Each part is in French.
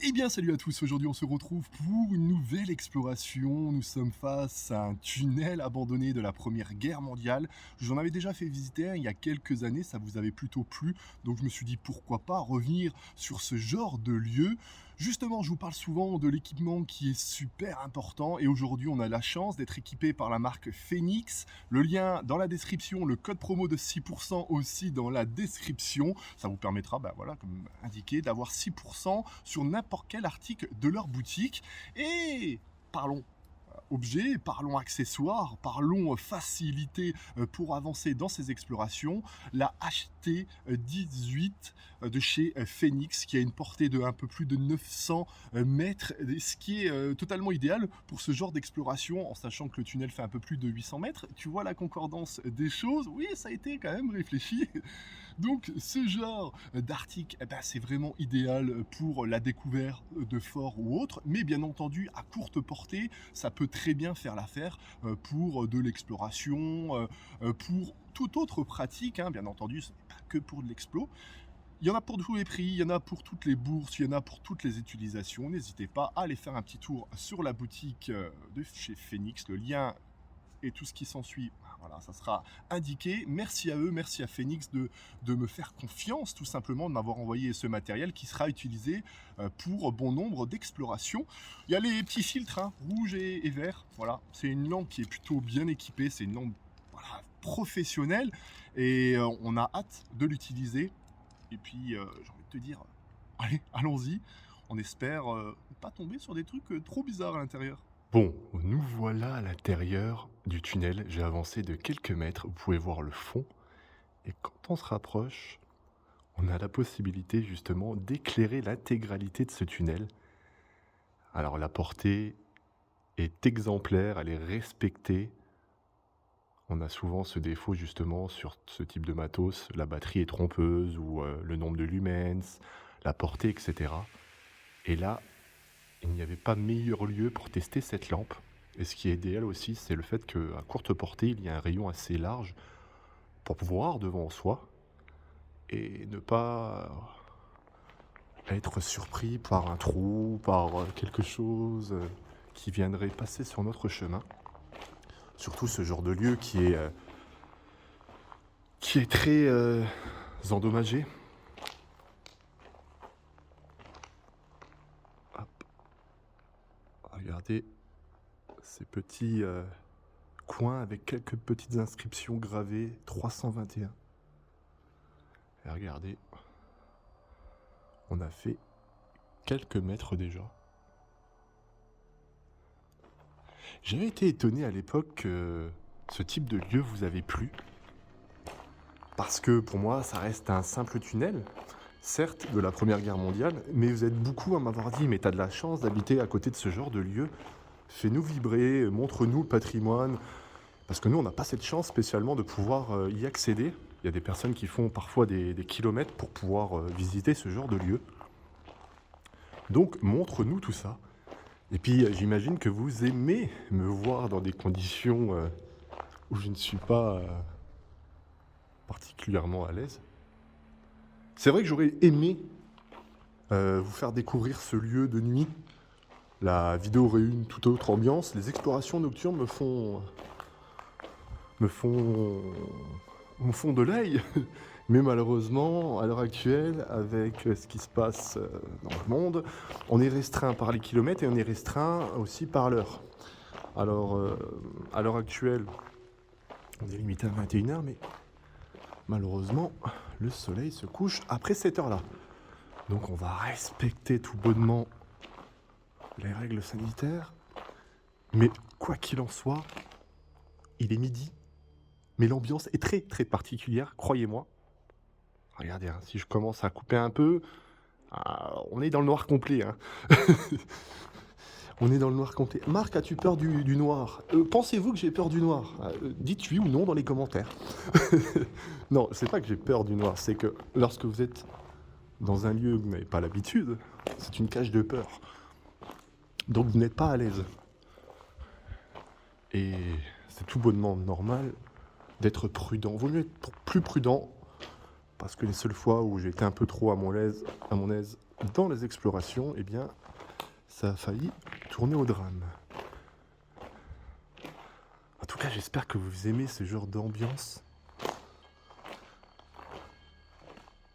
Eh bien, salut à tous. Aujourd'hui, on se retrouve pour une nouvelle exploration. Nous sommes face à un tunnel abandonné de la Première Guerre mondiale. Je vous en avais déjà fait visiter un il y a quelques années, ça vous avait plutôt plu. Donc, je me suis dit pourquoi pas revenir sur ce genre de lieu. Justement, je vous parle souvent de l'équipement qui est super important et aujourd'hui, on a la chance d'être équipé par la marque Phoenix. Le lien dans la description, le code promo de 6% aussi dans la description. Ça vous permettra, voilà, comme indiqué, d'avoir 6% sur n'importe quel article de leur boutique. Et parlons objets, parlons accessoires, parlons facilité pour avancer dans ces explorations. La HT18 de chez Phoenix qui a une portée de un peu plus de 900 mètres, ce qui est totalement idéal pour ce genre d'exploration en sachant que le tunnel fait un peu plus de 800 mètres. Tu vois la concordance des choses? Oui, ça a été quand même réfléchi. Donc ce genre d'article, c'est vraiment idéal pour la découverte de forts ou autres, mais bien entendu à courte portée, ça peut très bien faire l'affaire pour de l'exploration, pour toute autre pratique, hein, bien entendu, ce n'est pas que pour de l'explo. Il y en a pour tous les prix, il y en a pour toutes les bourses, il y en a pour toutes les utilisations. N'hésitez pas à aller faire un petit tour sur la boutique de chez Phoenix. Le lien et tout ce qui s'ensuit, voilà, ça sera indiqué. Merci à eux, merci à Phoenix de me faire confiance, tout simplement, de m'avoir envoyé ce matériel qui sera utilisé pour bon nombre d'explorations. Il y a les petits filtres, hein, rouge et vert. Voilà, c'est une lampe qui est plutôt bien équipée, c'est une lampe voilà, professionnelle et on a hâte de l'utiliser. Et puis, j'ai envie de te dire, allez, allons-y. On espère ne pas tomber sur des trucs trop bizarres à l'intérieur. Bon, nous voilà à l'intérieur du tunnel. J'ai avancé de quelques mètres. Vous pouvez voir le fond. Et quand on se rapproche, on a la possibilité justement d'éclairer l'intégralité de ce tunnel. Alors la portée est exemplaire, elle est respectée. On a souvent ce défaut justement sur ce type de matos. La batterie est trompeuse ou le nombre de lumens, la portée, etc. Et là, il n'y avait pas meilleur lieu pour tester cette lampe. Et ce qui est idéal aussi, c'est le fait qu'à courte portée, il y a un rayon assez large pour voir devant soi et ne pas être surpris par un trou, par quelque chose qui viendrait passer sur notre chemin. Surtout ce genre de lieu qui est très endommagé. Hop, regardez ces petits coins avec quelques petites inscriptions gravées 321. Et regardez, on a fait quelques mètres déjà. J'avais été étonné à l'époque que ce type de lieu vous avait plu. Parce que pour moi, ça reste un simple tunnel, certes de la Première Guerre mondiale, mais vous êtes beaucoup à m'avoir dit, mais t'as de la chance d'habiter à côté de ce genre de lieu. Fais-nous vibrer, montre-nous le patrimoine. Parce que nous, on n'a pas cette chance spécialement de pouvoir y accéder. Il y a des personnes qui font parfois des kilomètres pour pouvoir visiter ce genre de lieu. Donc, montre-nous tout ça. Et puis, j'imagine que vous aimez me voir dans des conditions où je ne suis pas particulièrement à l'aise. C'est vrai que j'aurais aimé vous faire découvrir ce lieu de nuit. La vidéo aurait eu une toute autre ambiance. Les explorations nocturnes me font de l'œil. Mais malheureusement, à l'heure actuelle, avec ce qui se passe dans le monde, on est restreint par les kilomètres et on est restreint aussi par l'heure. Alors, à l'heure actuelle, on est limité à 21h, mais malheureusement, le soleil se couche après cette heure-là. Donc on va respecter tout bonnement les règles sanitaires. Mais quoi qu'il en soit, il est midi. Mais l'ambiance est très très particulière, croyez-moi. Regardez, hein, si je commence à couper un peu, on est dans le noir complet. Hein. On est dans le noir complet. Marc, as-tu peur du noir? Pensez-vous que j'ai peur du noir? Dites oui ou non dans les commentaires. Non, c'est pas que j'ai peur du noir, c'est que lorsque vous êtes dans un lieu où vous n'avez pas l'habitude, c'est une cage de peur. Donc vous n'êtes pas à l'aise. Et c'est tout bonnement normal d'être prudent. Vaut mieux être plus prudent, parce que les seules fois où j'ai été un peu trop à mon aise, dans les explorations, eh bien, ça a failli tourner au drame. En tout cas, j'espère que vous aimez ce genre d'ambiance.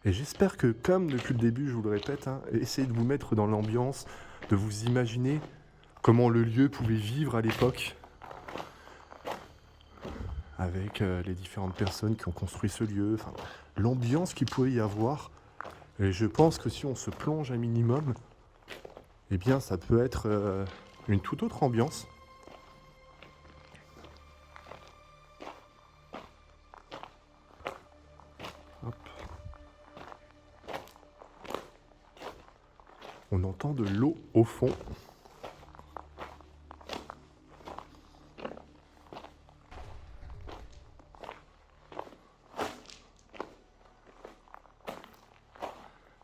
Et j'espère que, comme depuis le début, je vous le répète, hein, essayez de vous mettre dans l'ambiance, de vous imaginer comment le lieu pouvait vivre à l'époque, avec les différentes personnes qui ont construit ce lieu, enfin, l'ambiance qu'il pouvait y avoir. Et je pense que si on se plonge un minimum, eh bien, ça peut être une toute autre ambiance. Hop. On entend de l'eau au fond.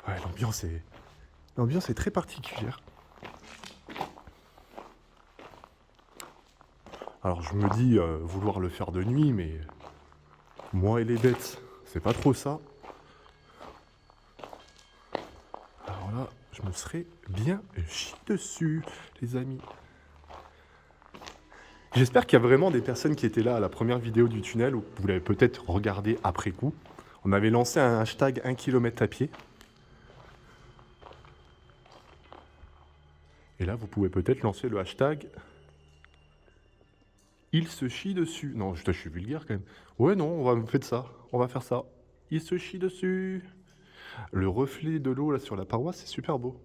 Ouais, l'ambiance est très particulière. Alors je me dis vouloir le faire de nuit, mais moi et les bêtes, c'est pas trop ça. Alors là, je me serais bien chié dessus, les amis. J'espère qu'il y a vraiment des personnes qui étaient là à la première vidéo du tunnel, ou vous l'avez peut-être regardé après coup. On avait lancé un hashtag 1 km à pied. Et là, vous pouvez peut-être lancer le hashtag il se chie dessus. Non, je suis vulgaire quand même. Ouais, non, on va faire ça. On va faire ça. Il se chie dessus. Le reflet de l'eau là sur la paroi, c'est super beau.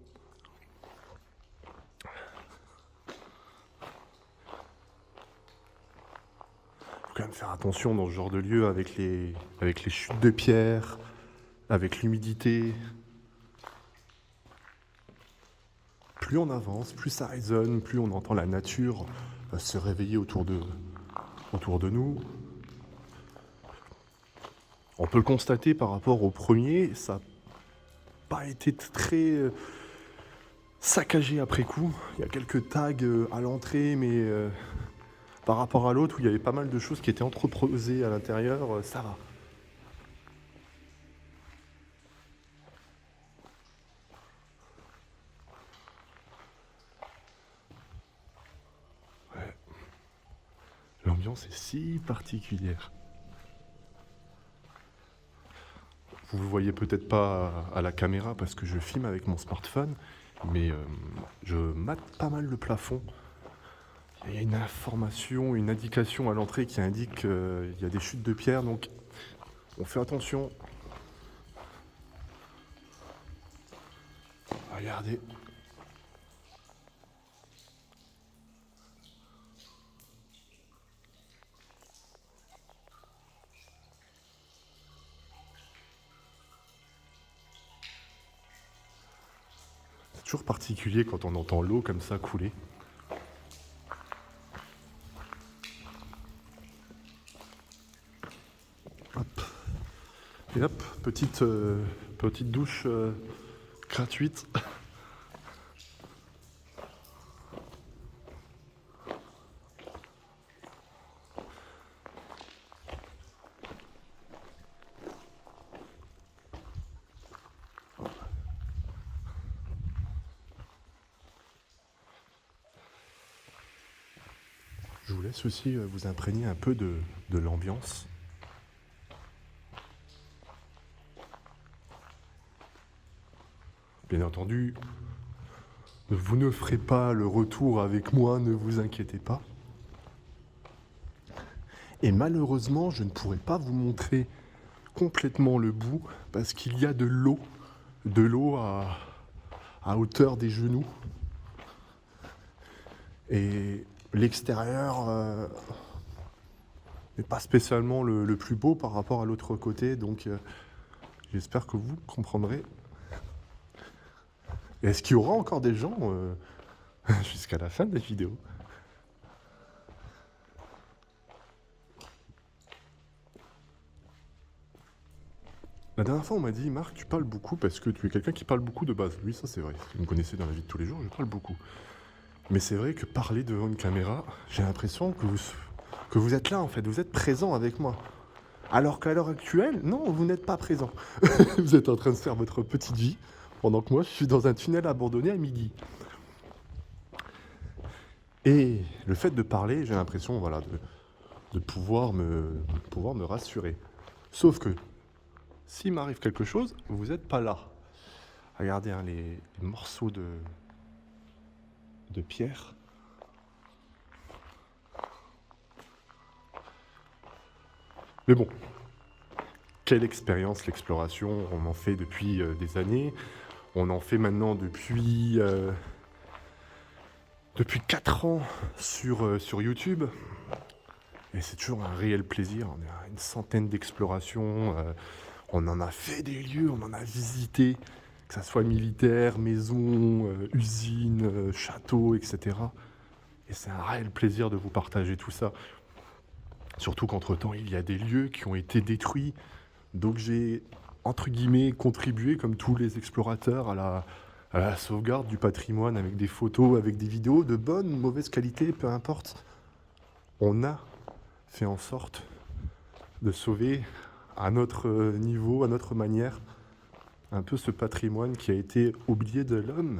Faut quand même faire attention dans ce genre de lieu avec les chutes de pierre, avec l'humidité. Plus on avance, plus ça résonne, plus on entend la nature se réveiller autour de nous. On peut le constater par rapport au premier, ça n'a pas été très saccagé après coup. Il y a quelques tags à l'entrée, mais par rapport à l'autre où il y avait pas mal de choses qui étaient entreposées à l'intérieur, ça va. Ouais. L'ambiance est si particulière. Vous ne le voyez peut-être pas à la caméra parce que je filme avec mon smartphone, mais je mate pas mal le plafond. Il y a une information, une indication à l'entrée qui indique qu'il y a des chutes de pierre, donc on fait attention. Regardez. C'est toujours particulier quand on entend l'eau comme ça couler. Hop. Et hop, petite douche gratuite. Je vous laisse aussi vous imprégner un peu de l'ambiance. Bien entendu, vous ne ferez pas le retour avec moi, ne vous inquiétez pas. Et malheureusement, je ne pourrai pas vous montrer complètement le bout parce qu'il y a de l'eau à hauteur des genoux. Et l'extérieur n'est pas spécialement le plus beau par rapport à l'autre côté, donc j'espère que vous comprendrez. Et est-ce qu'il y aura encore des gens jusqu'à la fin de la vidéo? La dernière fois, on m'a dit, Marc, tu parles beaucoup parce que tu es quelqu'un qui parle beaucoup de base. Oui, ça c'est vrai. Si vous me connaissez dans la vie de tous les jours, je parle beaucoup. Mais c'est vrai que parler devant une caméra, j'ai l'impression que vous êtes là en fait, vous êtes présent avec moi. Alors qu'à l'heure actuelle, non, vous n'êtes pas présent. Vous êtes en train de faire votre petite vie. pendant que moi, je suis dans un tunnel abandonné à midi. Et le fait de parler, j'ai l'impression, voilà, de pouvoir me rassurer. Sauf que, s'il m'arrive quelque chose, vous n'êtes pas là. Regardez hein, les morceaux de pierre. Mais bon, quelle expérience l'exploration, on en fait depuis des années. On en fait maintenant depuis 4 ans sur YouTube. Et c'est toujours un réel plaisir. On a une centaine d'explorations. On en a fait des lieux, on en a visité, que ça soit militaire, maison, usine, château, etc. Et c'est un réel plaisir de vous partager tout ça. Surtout qu'entre-temps, il y a des lieux qui ont été détruits. Donc j'ai, entre guillemets, contribué, comme tous les explorateurs, à la sauvegarde du patrimoine avec des photos, avec des vidéos de bonne ou mauvaise qualité, peu importe. On a fait en sorte de sauver à notre niveau, à notre manière, un peu ce patrimoine qui a été oublié de l'homme.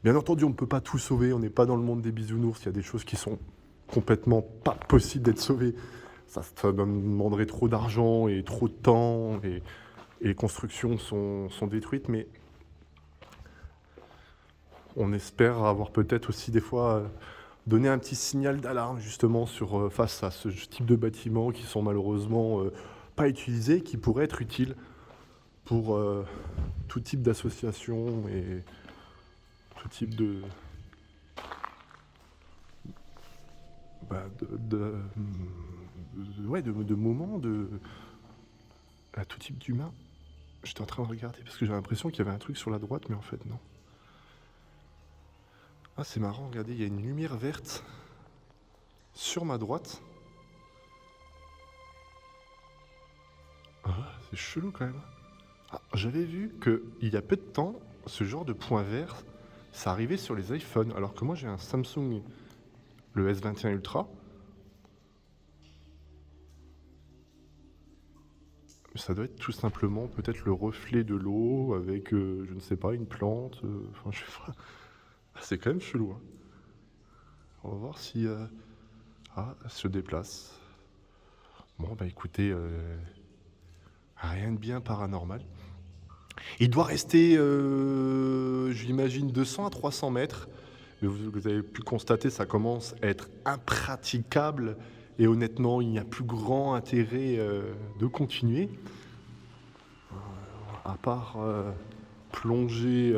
Bien entendu, on ne peut pas tout sauver, on n'est pas dans le monde des bisounours, il y a des choses qui sont complètement pas possibles d'être sauvées. Ça demanderait trop d'argent et trop de temps, et les constructions sont détruites, mais on espère avoir peut-être aussi des fois donné un petit signal d'alarme justement face à ce type de bâtiments qui sont malheureusement pas utilisés, qui pourraient être utiles pour tout type d'association et tout type bah, de moments, à tout type d'humain. J'étais en train de regarder parce que j'ai l'impression qu'il y avait un truc sur la droite, mais en fait non. Ah, c'est marrant, regardez, il y a une lumière verte sur ma droite. Ah, c'est chelou quand même. Ah, j'avais vu qu'il y a peu de temps, ce genre de point vert, ça arrivait sur les iPhones, alors que moi j'ai un Samsung, le S21 Ultra. Ça doit être tout simplement peut-être le reflet de l'eau avec, je ne sais pas, une plante. Enfin, je sais pas. Ah, c'est quand même chelou, hein. On va voir si... Ah, elle se déplace. Bon, bah écoutez, rien de bien paranormal. Il doit rester, j'imagine, 200 à 300 mètres. Mais vous avez pu constater, ça commence à être impraticable. Et honnêtement, il n'y a plus grand intérêt de continuer. À part plonger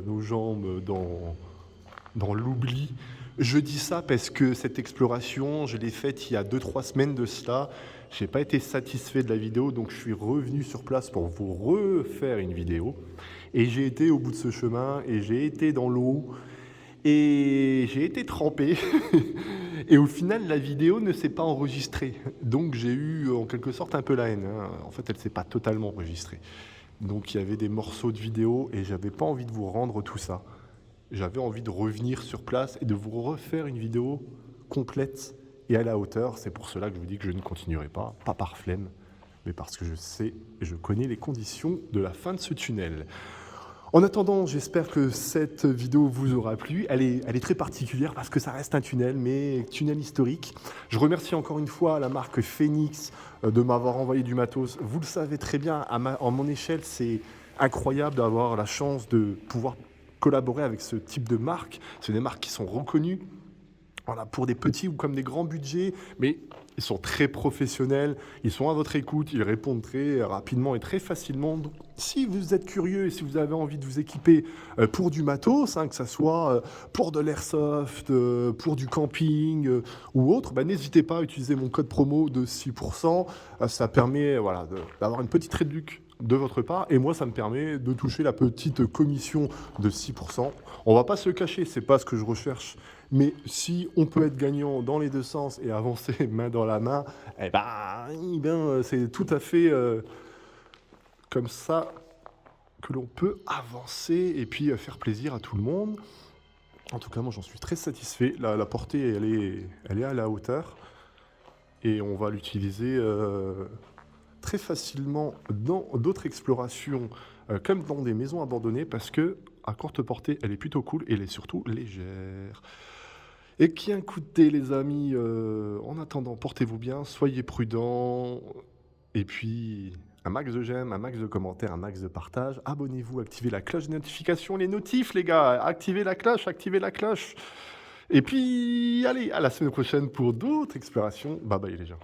nos jambes dans l'oubli. Je dis ça parce que cette exploration, je l'ai faite il y a 2-3 semaines de cela. Je n'ai pas été satisfait de la vidéo, donc je suis revenu sur place pour vous refaire une vidéo. Et j'ai été au bout de ce chemin, et j'ai été dans l'eau, et j'ai été trempé. Et au final, la vidéo ne s'est pas enregistrée. Donc j'ai eu en quelque sorte un peu la haine, hein. En fait, elle ne s'est pas totalement enregistrée. Donc il y avait des morceaux de vidéo, et j'avais pas envie de vous rendre tout ça. J'avais envie de revenir sur place et de vous refaire une vidéo complète et à la hauteur. C'est pour cela que je vous dis que je ne continuerai pas par flemme, mais parce que je sais et je connais les conditions de la fin de ce tunnel. En attendant, j'espère que cette vidéo vous aura plu. Elle est très particulière parce que ça reste un tunnel, mais tunnel historique. Je remercie encore une fois la marque Phoenix de m'avoir envoyé du matos. Vous le savez très bien, en mon échelle, c'est incroyable d'avoir la chance de pouvoir collaborer avec ce type de marque. C'est des marques qui sont reconnues, voilà, pour des petits ou comme des grands budgets, mais ils sont très professionnels, ils sont à votre écoute, ils répondent très rapidement et très facilement. Donc, si vous êtes curieux et si vous avez envie de vous équiper pour du matos, hein, que ce soit pour de l'airsoft, pour du camping ou autre, bah, n'hésitez pas à utiliser mon code promo de 6%. Ça permet voilà, d'avoir une petite réduction de votre part, et moi ça me permet de toucher la petite commission de 6%. On va pas se cacher, c'est pas ce que je recherche, mais si on peut être gagnant dans les deux sens et avancer main dans la main, c'est tout à fait comme ça que l'on peut avancer et puis faire plaisir à tout le monde. En tout cas, moi j'en suis très satisfait. La portée, elle est à la hauteur, et on va l'utiliser très facilement dans d'autres explorations comme dans des maisons abandonnées parce que à courte portée, elle est plutôt cool et elle est surtout légère. Et bien écoutez les amis, en attendant, portez-vous bien, soyez prudents et puis un max de j'aime, un max de commentaires, un max de partage. Abonnez-vous, activez la cloche de notification, les notifs les gars, activez la cloche, activez la cloche. Et puis allez, à la semaine prochaine pour d'autres explorations. Bye bye les gens.